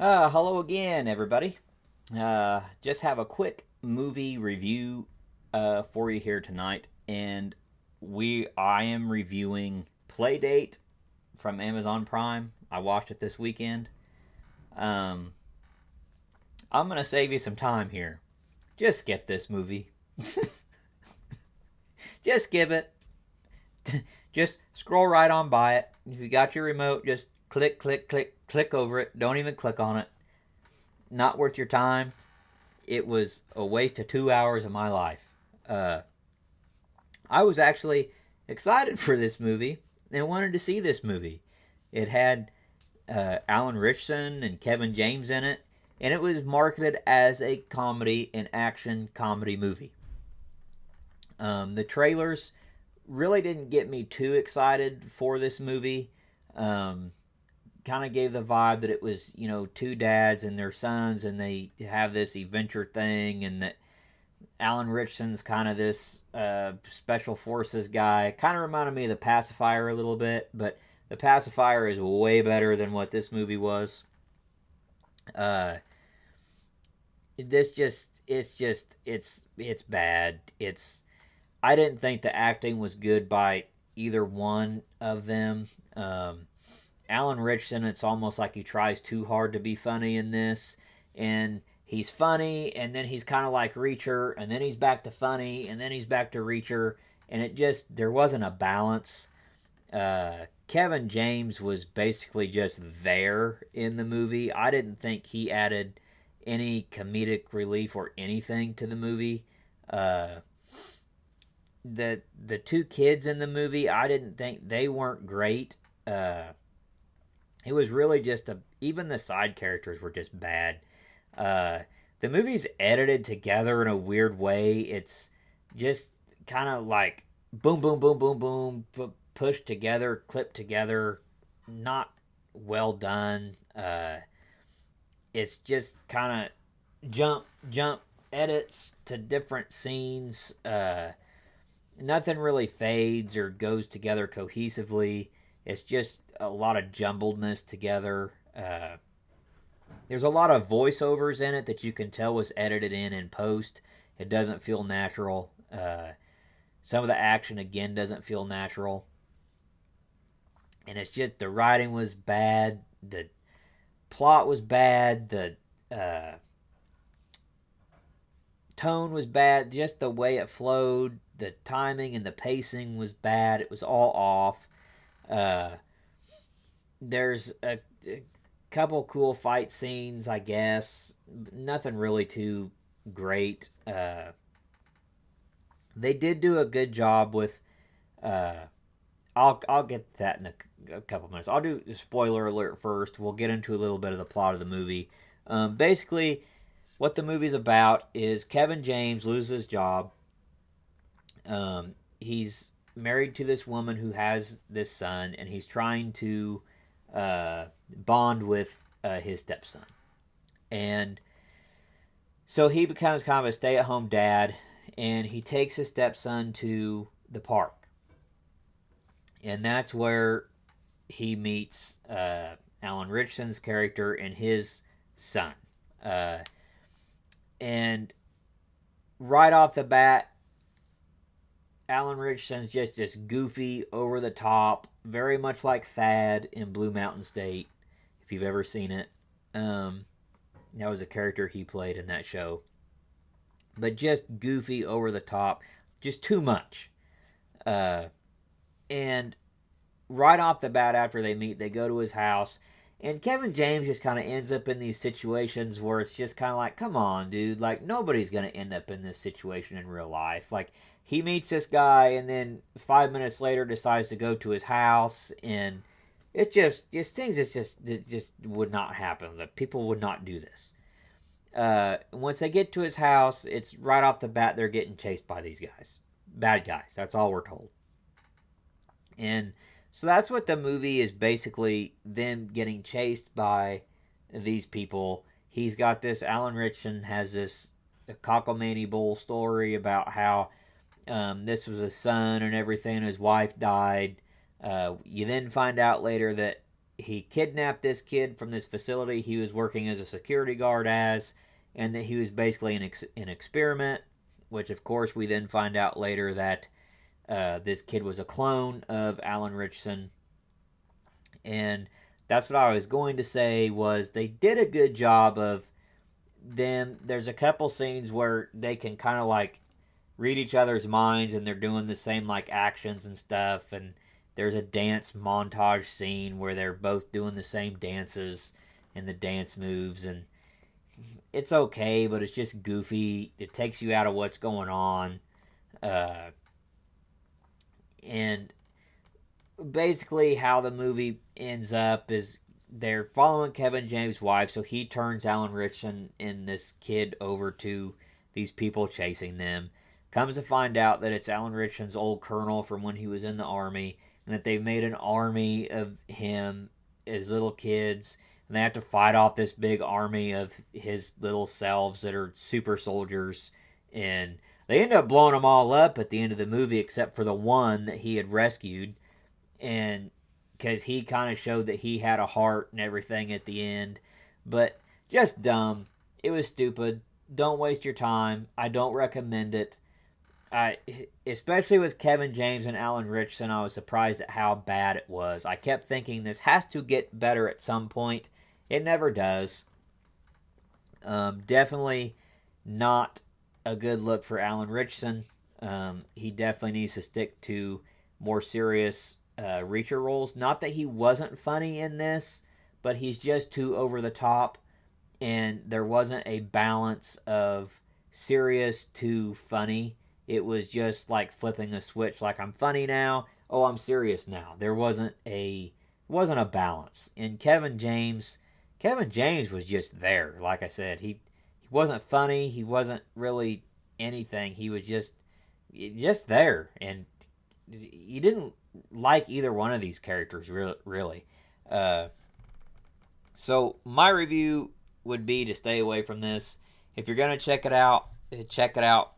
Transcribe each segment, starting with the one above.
Hello again, everybody. Just have a quick movie review for you here tonight, and I am reviewing Playdate from Amazon Prime. I watched it this weekend. Um, I'm gonna save you some time here. Just skip this movie. Just skip it. Just scroll right on by it. If you got your remote, just click, click, click, click over it. Don't even click on it. Not worth your time. It was a waste of 2 hours of my life. Uh, I was actually excited for this movie and wanted to see this movie. It had Alan Richson and Kevin James in it, and it was marketed as a comedy and action comedy movie. The trailers really didn't get me too excited for this movie. Um, Kind of gave the vibe that it was, two dads and their sons, and they have this adventure thing, and that Alan Richson's kind of this special forces guy. Kind of reminded me of the Pacifier a little bit, but the Pacifier is way better than what this movie was. Uh, it's bad. I didn't think the acting was good by either one of them. Alan Richson, it's almost like he tries too hard to be funny in this, and he's funny, and then he's kind of like Reacher, and then he's back to funny, and then he's back to Reacher, and there wasn't a balance. Kevin James was basically just there in the movie. I didn't think he added any comedic relief or anything to the movie. Uh, the two kids in the movie, I didn't think they weren't great. It was really just even the side characters were just bad. Uh, the movie's edited together in a weird way. It's just kind of like boom, boom, boom, boom, boom, pushed together, clipped together, not well done. It's just kind of jump edits to different scenes. Nothing really fades or goes together cohesively. It's just a lot of jumbledness together. There's a lot of voiceovers in it that you can tell was edited in post. It doesn't feel natural. Some of the action, again, doesn't feel natural. And it's just the writing was bad. The plot was bad. The tone was bad. Just the way it flowed. The timing and the pacing was bad. It was all off. There's a couple cool fight scenes, I guess. Nothing really too great. They did do a good job with. I'll get that in a couple minutes. I'll do the spoiler alert first. We'll get into a little bit of the plot of the movie. Basically, what the movie's about is Kevin James loses his job. He's married to this woman who has this son, and he's trying to bond with his stepson. And so he becomes kind of a stay-at-home dad, and he takes his stepson to the park. And that's where he meets Alan Richson's character and his son. And right off the bat, Alan Richson's just this goofy, over the top, very much like Thad in Blue Mountain State, if you've ever seen it. That was a character he played in that show. But just goofy, over the top, just too much. And right off the bat, after they meet, they go to his house. And Kevin James just kind of ends up in these situations where it's just kind of like, come on, dude. Like, nobody's going to end up in this situation in real life. Like, he meets this guy, and then 5 minutes later decides to go to his house. And it just things it just would not happen. That people would not do this. Once they get to his house, it's right off the bat they're getting chased by these guys. Bad guys. That's all we're told. And so that's what the movie is basically, them getting chased by these people. He's got this, Alan Richson has this cockamamie bull story about how this was his son and everything, and his wife died. You then find out later that he kidnapped this kid from this facility he was working as a security guard as, and that he was basically an experiment, which of course we then find out later that this kid was a clone of Alan Ritchson. And that's what I was going to say, was they did a good job of them. There's a couple scenes where they can kind of like read each other's minds, and they're doing the same like actions and stuff. And there's a dance montage scene where they're both doing the same dances and the dance moves, and it's okay, but it's just goofy. It takes you out of what's going on. And basically how the movie ends up is they're following Kevin James' wife, so he turns Alan Ritchson and this kid over to these people chasing them. Comes to find out that it's Alan Ritchson's old colonel from when he was in the army, and that they've made an army of him as little kids, and they have to fight off this big army of his little selves that are super soldiers. And they end up blowing them all up at the end of the movie, except for the one that he had rescued. And because he kind of showed that he had a heart and everything at the end. But just dumb. It was stupid. Don't waste your time. I don't recommend it. Especially with Kevin James and Alan Ritchson, I was surprised at how bad it was. I kept thinking this has to get better at some point. It never does. Definitely not a good look for Alan Ritchson. He definitely needs to stick to more serious Reacher roles. Not that he wasn't funny in this, but he's just too over the top, and there wasn't a balance of serious to funny. It was just like flipping a switch, like I'm funny now, oh I'm serious now. There wasn't a balance. And Kevin James was just there. Like I said, he wasn't funny, he wasn't really anything. He was just there, and you didn't like either one of these characters really. So my review would be to stay away from this. If you're gonna check it out, check it out.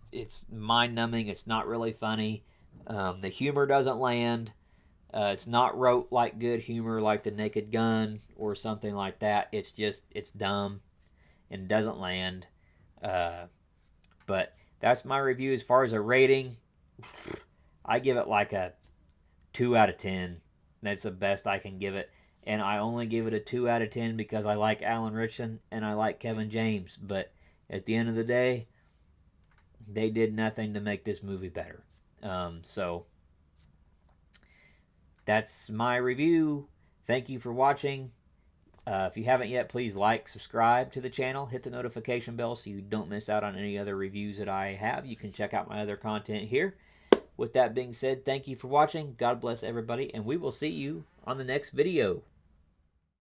It's mind-numbing. It's not really funny. The humor doesn't land. It's not wrote like good humor like The Naked Gun or something like that. It's dumb and doesn't land. But that's my review. As far as a rating, I give it like a 2 out of 10. That's the best I can give it. And I only give it a 2 out of 10 because I like Alan Ritchson and I like Kevin James. But at the end of the day, they did nothing to make this movie better. So that's my review. Thank you for watching. If you haven't yet, please like, subscribe to the channel, hit the notification bell so you don't miss out on any other reviews that I have. You can check out my other content here. With that being said, thank you for watching. God bless everybody, and we will see you on the next video.